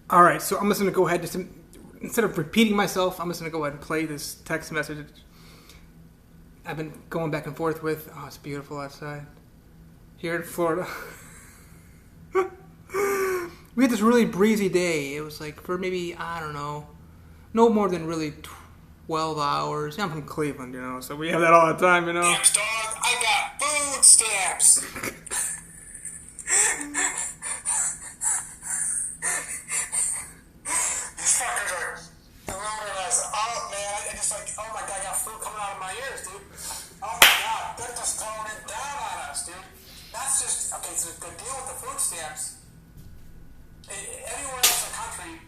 All right, so I'm just gonna go ahead, just instead of repeating myself, I'm just gonna go ahead and play this text message I've been going back and forth with. Oh, it's beautiful outside here in Florida. We had this really breezy day. It was like for maybe, I don't know, no more than really 12 hours. Yeah, I'm from Cleveland, so we have that all the time, Stamps, dog. I got food stamps. These fuckers are throwing us up, man. I just like, oh my god, I got food coming out of my ears, dude. Oh my god, they're just throwing it down on us, dude. That's just, okay, so the deal with the food stamps, anywhere else in the country,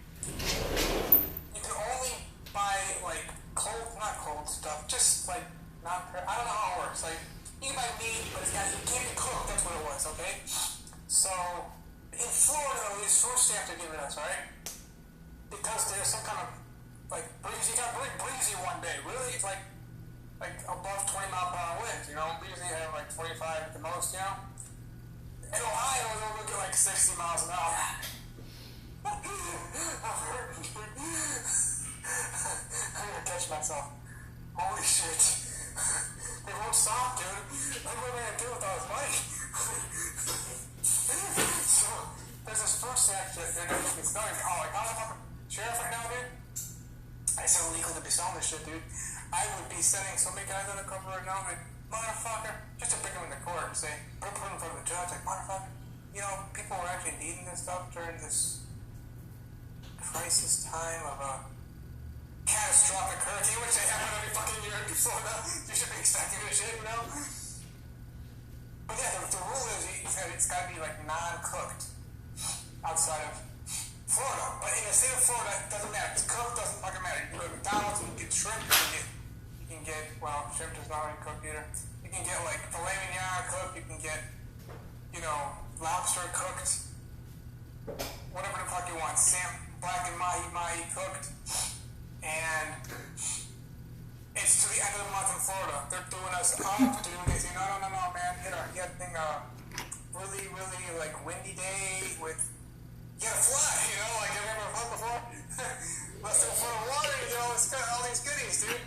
you can only buy, like, not cold stuff, just, like, not, I don't know how it works. Like, you can buy meat, but it can't be cooked, that's what it was, okay? So, in Florida, these food stamps are giving us, alright? Because there's some kind of, like, breezy one day. Really, it's like above 20-mile-per-hour winds, We usually have, like, 25 at the most, In Ohio, they'll look at, like, 60 miles an hour. I'm gonna catch myself. Holy shit. They won't stop, dude. Look what I'm gonna do with all this money. So, there's this food stamp that they're gonna get started. Oh, like, how the fuck? Sheriff right now, dude? It's illegal to be selling this shit, dude. I would be sending so many guys undercover right now, like, motherfucker, just to bring them in the court and say, put them in front of the judge, like, motherfucker, people were actually needing this stuff during this crisis time of a catastrophic hurricane, which they happen every fucking year in Florida. You should be expecting this shit, But yeah, the rule is it's gotta be, like, non-cooked outside of Florida. But in the state of Florida, it doesn't matter. It's cooked, doesn't fucking matter. You can go to McDonald's, you can get shrimp, you can get, well, shrimp is not already cooked either. You can get, like, filet mignon cooked, you can get, lobster cooked, whatever the fuck you want. Black and mahi cooked. And it's to the end of the month in Florida. They're doing us up, dude. They say, no, man. You had a thing, really, really, like, windy day with, you gotta fly, like you've ever flown before? Less than a foot of water, it's got all these goodies, dude.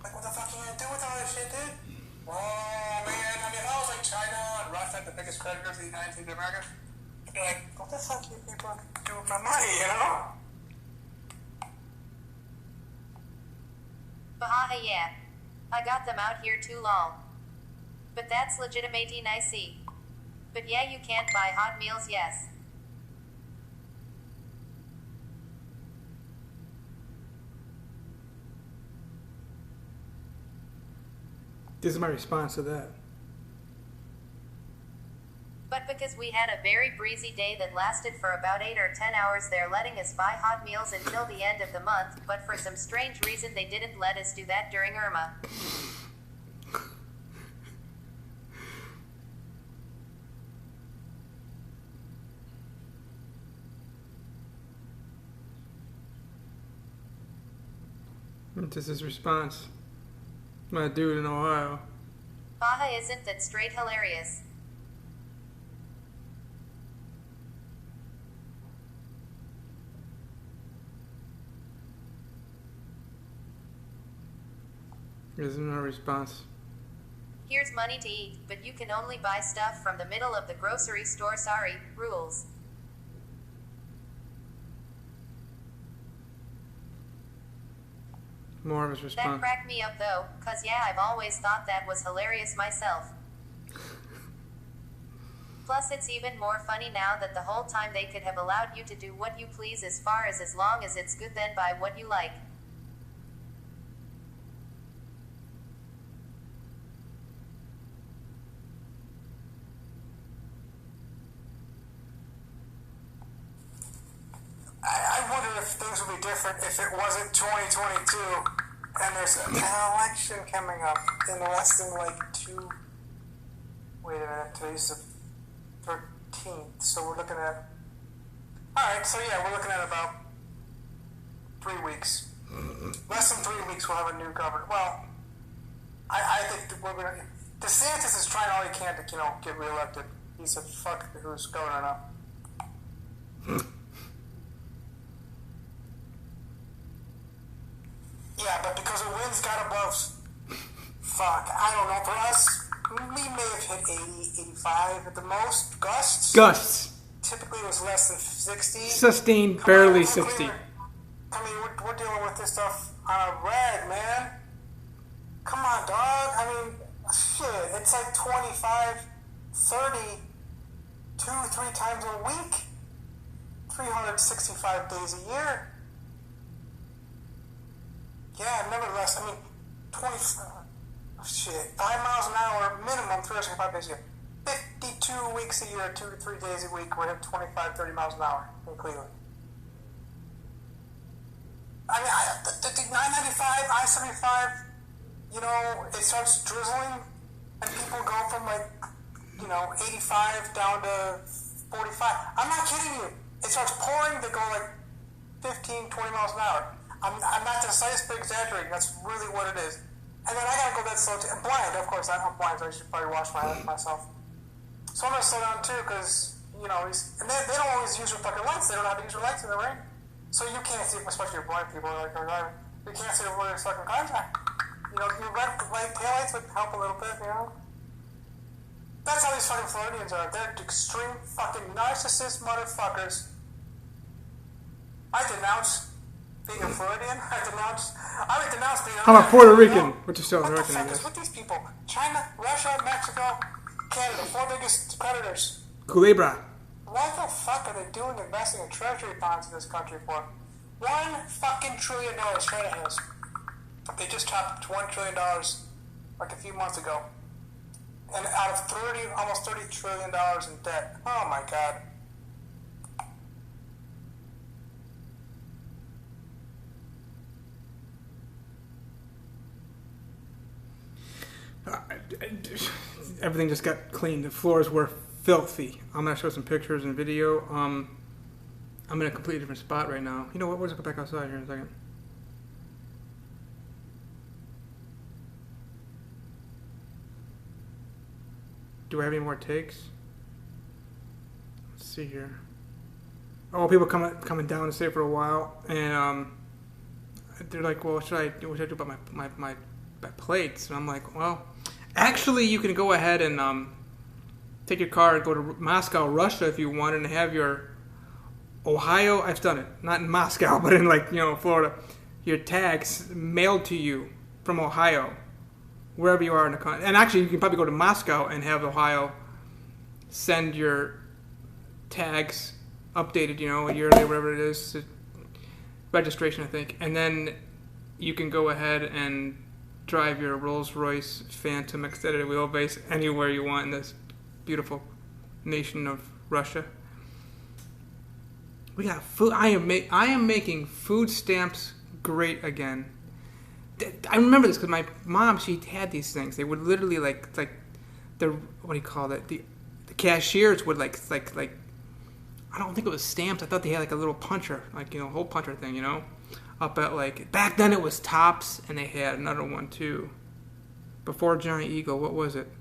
Like, what the fuck are you gonna do with all this shit, dude? Oh, man. I mean, if I was like China and Russia, the biggest creditors of the United States of America, I'd be like, what the fuck are you people do with my money, Bahaha, yeah. I got them out here too long. But that's legitimating, I see. But yeah, you can't buy hot meals, yes. This is my response to that. But because we had a very breezy day that lasted for about 8 or 10 hours, they're letting us buy hot meals until the end of the month, but for some strange reason they didn't let us do that during Irma. This is his response. My dude in Ohio. Baha, isn't that straight hilarious? Isn't my response. Here's money to eat, but you can only buy stuff from the middle of the grocery store. Sorry, rules. More of his response. That cracked me up though, cause yeah, I've always thought that was hilarious myself. Plus it's even more funny now that the whole time they could have allowed you to do what you please as long as it's good, then buy what you like. I wonder if things would be different if it wasn't 2022 and there's an election coming up in less than like 2. Wait a minute, today's the 13th, so we're looking at. Alright, so yeah, we're looking at about 3 weeks. Less than 3 weeks we'll have a new governor. Well, I think that we're gonna. DeSantis is trying all he can to, get reelected. He's a fuck who's governor now. always got above, fuck, I don't know, for us, we may have hit 80, 85 at the most. Gusts. Typically it was less than 60. Sustained, barely 60. I mean, we're dealing with this stuff on a rag, man. Come on, dog. I mean, shit, it's like 25, 30, 2-3 times a week. 365 days a year. Yeah, nevertheless, I mean, 5 miles an hour minimum, 365 days a year. 52 weeks a year, 2 to 3 days a week, we're hitting 25, 30 miles an hour in Cleveland. I mean, the 995, I-75, you know, it starts drizzling, and people go from 85 down to 45. I'm not kidding you. It starts pouring, they go 15, 20 miles an hour. I'm not the slightest bit exaggerating. That's really what it is. And then I gotta go that slow too. I'm blind, of course. I'm blind, so I should probably wash myself. So I'm gonna slow down too, because, you know, and they don't always use their fucking lights. They don't have to use their lights in the rain. So you can't see, especially your blind people, you can't see where there's fucking cars at. You know, your red light taillights would help a little bit, you know? That's how these fucking Floridians are. They're extreme fucking narcissist motherfuckers. I denounce being a Floridian. I would denounce being I'm a Puerto Rican, which is still American. American, I What the fuck is guess. with these people? China, Russia, Mexico, Canada, 4 biggest predators. Culebra. What the fuck are they doing investing in treasury bonds in this country for? $1 fucking trillion China has. They just topped $1 trillion like a few months ago. And out of almost $30 trillion in debt. Oh my god. Everything just got cleaned. The floors were filthy. I'm gonna show some pictures and video. I'm in a completely different spot right now. You know what? We'll just go back outside here in a second. Do I have any more takes? Let's see here. Oh, people coming down to stay for a while, and they're like, "Well, what should I do about my plates?" And I'm like, "Well, actually, you can go ahead and take your car and go to Moscow, Russia, if you want, and have your Ohio. I've done it, not in Moscow, but in Florida. Your tags mailed to you from Ohio." Wherever you are in the country. And actually, you can probably go to Moscow and have Ohio send your tags updated, yearly, whatever it is, registration, I think. And then you can go ahead and drive your Rolls-Royce Phantom extended wheelbase anywhere you want in this beautiful nation of Russia. We got food. I am making food stamps great again. I remember this because my mom, she had these things. They would literally the what do you call it? The cashiers would like I don't think it was stamps. I thought they had a little puncher, hole puncher thing, up at back then it was Tops, and they had another one too. Before Giant Eagle, what was it?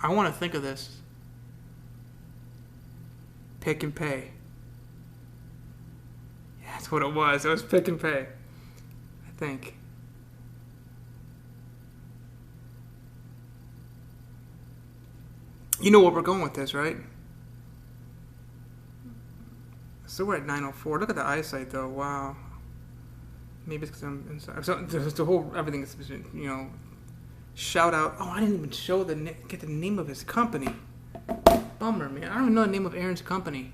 I want to think of this. Pick and Pay. That's what it was. It was Pick and Pay, I think. You know where we're going with this, right? So we're at 9:04. Look at the eyesight, though. Wow. Maybe it's because I'm inside. So the whole everything is, shout out. Oh, I didn't even get the name of his company. Bummer, man. I don't even know the name of Aaron's company.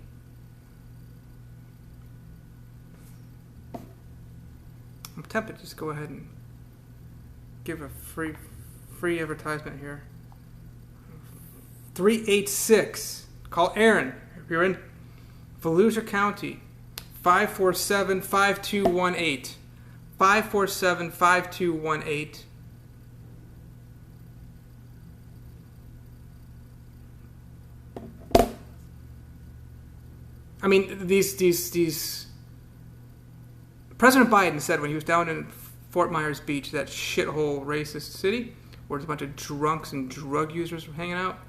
I'm tempted to just go ahead and give a free advertisement here. 386. Call Aaron if you're in Volusia County. 547-5218. 547-5218. I mean, these. President Biden said when he was down in Fort Myers Beach, that shithole racist city, where there's a bunch of drunks and drug users hanging out,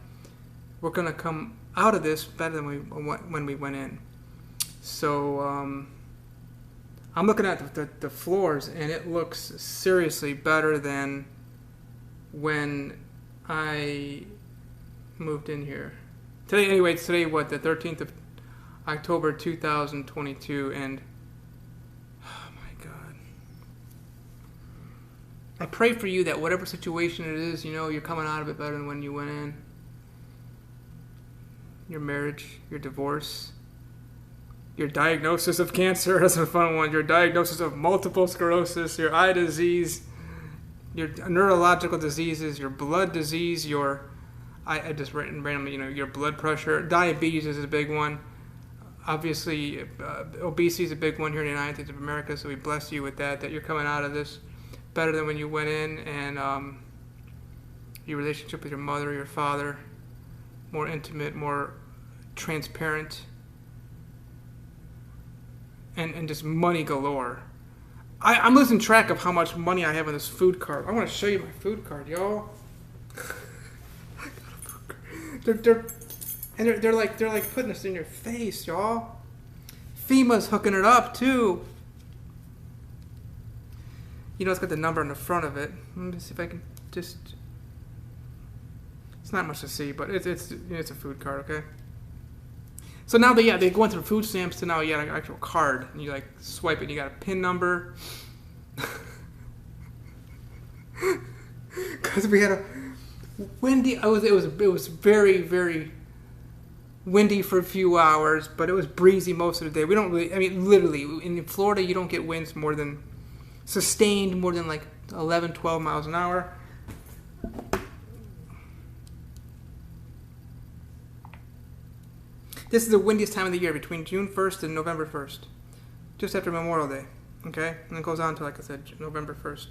we're going to come out of this better than when we went in. So I'm looking at the floors, and it looks seriously better than when I moved in here. Today, anyway, it's today, what, the 13th of October 2022, and oh my God. I pray for you that whatever situation it is, you know, you're coming out of it better than when you went in. Your marriage, your divorce, your diagnosis of cancer, that's a fun one, your diagnosis of multiple sclerosis, your eye disease, your neurological diseases, your blood disease, I just randomly, you know, your blood pressure, diabetes is a big one. Obviously, obesity is a big one here in the United States of America, so we bless you with that you're coming out of this better than when you went in, and your relationship with your mother, your father, more intimate, more transparent, and just money galore. I'm losing track of how much money I have on this food card. I want to show you my food card, y'all. They're like putting this in your face, y'all. FEMA's hooking it up too. You know, it's got the number on the front of it. Let me see if I can just. It's not much to see, but it's a food card, okay. So now they go through food stamps to now you got an actual card, and you like swipe it, and you got a PIN number. Because we had a windy. It was very, very windy for a few hours, but it was breezy most of the day. We don't really, I mean, literally, in Florida, you don't get winds sustained more than like 11, 12 miles an hour. This is the windiest time of the year, between June 1st and November 1st. Just after Memorial Day, okay? And it goes on to, like I said, November 1st.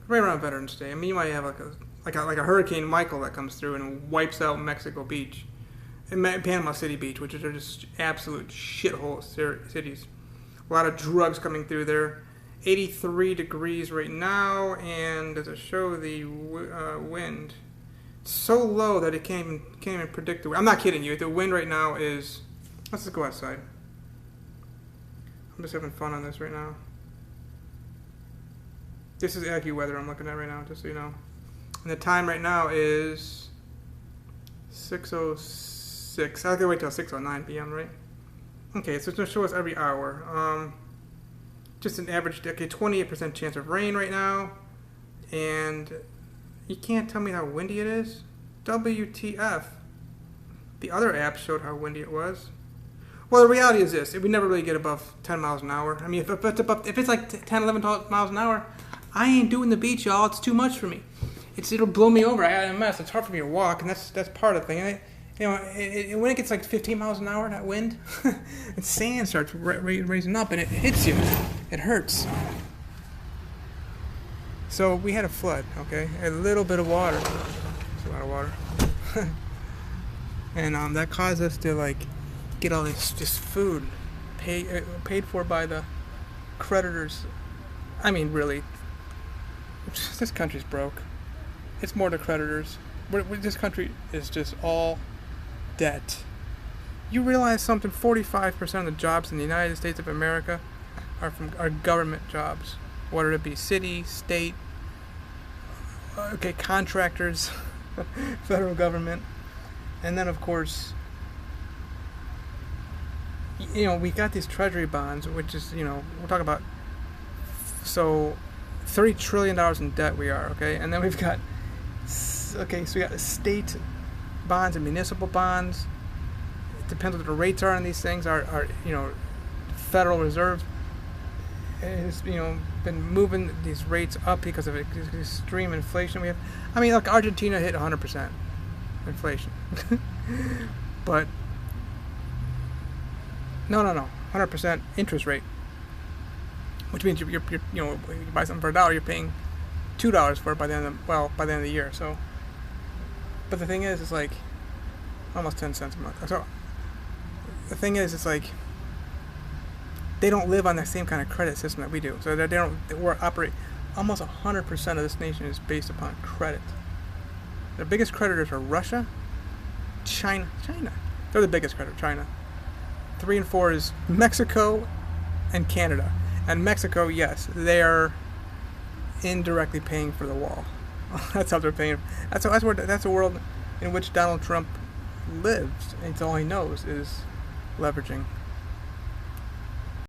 Right around Veterans Day. I mean, you might have like a Hurricane Michael that comes through and wipes out Mexico Beach. And Panama City Beach, which are just absolute shithole cities. A lot of drugs coming through there. 83 degrees right now, and does it show the wind? It's so low that it can't even predict the wind. I'm not kidding you. The wind right now is... Let's just go outside. I'm just having fun on this right now. This is AccuWeather I'm looking at right now, just so you know. And the time right now is 6:06. I'll have to wait till 6:09 p.m., right? Okay, so it's going to show us every hour. Just an average, okay, 28% chance of rain right now. And you can't tell me how windy it is? WTF. The other app showed how windy it was. Well, the reality is this. We never really get above 10 miles an hour. I mean, if it's like 10, 11 miles an hour, I ain't doing the beach, y'all. It's too much for me. It'll blow me over. I got a mess. It's hard for me to walk, and that's part of the thing. When it gets like 15 miles an hour, that wind, and sand starts raising up, and it hits you. It hurts. So we had a flood, okay? A little bit of water. It's a lot of water. And that caused us to like get all this just food paid for by the creditors. I mean, really, this country's broke. It's more the creditors. This country is just all debt. You realize something? 45% of the jobs in the United States of America are government jobs, whether it be city, state, okay, contractors, federal government, and then of course, we got these treasury bonds, which is, we're talking about, so $30 trillion in debt we are, okay, and then we've got, okay, so we got state bonds and municipal bonds. It depends what the rates are on these things. Our Federal Reserve has, been moving these rates up because of extreme inflation we have. I mean, look, Argentina hit 100% inflation. But no, 100% interest rate, which means you buy something for $1, you're paying $2 for it by the end of the year. So, but the thing is, it's like almost 10 cents a month. So the thing is, it's like they don't live on the same kind of credit system that we do. So we operate almost 100% of this nation is based upon credit. The biggest creditors are Russia, China. They're the biggest creditor, China. 3 and 4 is Mexico and Canada. And Mexico, yes, they are indirectly paying for the wall. That's how they're paying. That's a world in which Donald Trump lives. And it's all he knows is leveraging.